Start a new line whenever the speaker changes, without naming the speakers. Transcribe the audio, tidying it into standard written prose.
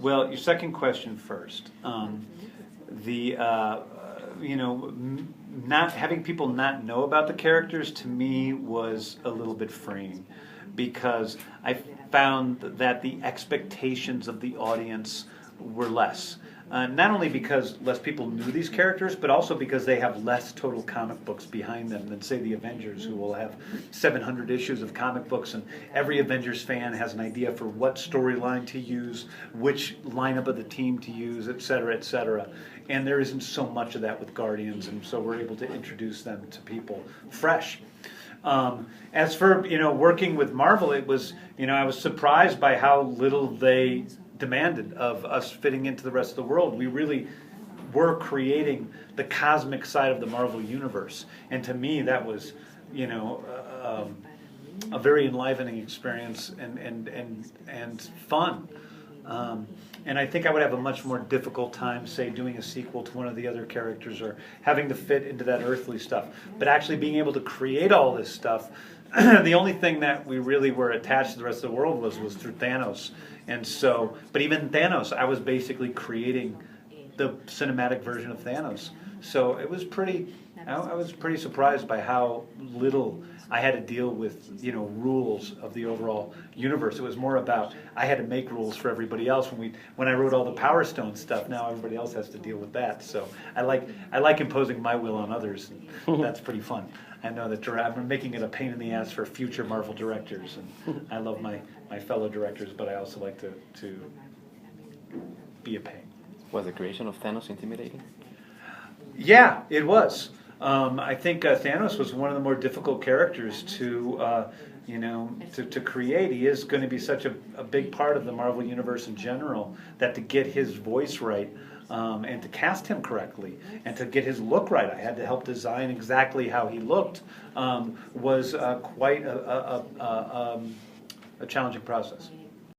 Well, your second question first. You know, not having people not know about the characters to me was a little bit freeing, because I found that the expectations of the audience were less. Not only because less people knew these characters, but also because they have less total comic books behind them than, say, the Avengers, who will have 700 issues of comic books, and every Avengers fan has an idea for what storyline to use, which lineup of the team to use, et cetera, et cetera. And there isn't so much of that with Guardians, and so we're able to introduce them to people fresh. As for, you know, working with Marvel, it was, you know, I was surprised by how little they demanded of us fitting into the rest of the world. We really were creating the cosmic side of the Marvel universe, and to me that was, you know, a very enlivening experience and fun. And I think I would have a much more difficult time, say, doing a sequel to one of the other characters, or having to fit into that earthly stuff. But actually being able to create all this stuff, the only thing that we really were attached to the rest of the world was through Thanos. And so, but even Thanos, I was basically creating the cinematic version of Thanos. So it was pretty, I was pretty surprised by how little I had to deal with, you know, rules of the overall universe. It was more about, I had to make rules for everybody else. When I wrote all the Power Stone stuff, now everybody else has to deal with that. So I like imposing my will on others, and that's pretty fun. I know that I'm making it a pain in the ass for future Marvel directors, and I love my fellow directors, but I also like to be a pain.
Was the creation of Thanos intimidating?
Yeah, it was. I think Thanos was one of the more difficult characters to, you know, to create. He is going to be such a big part of the Marvel Universe in general, that to get his voice right, and to cast him correctly, and to get his look right, I had to help design exactly how he looked, was quite a challenging process.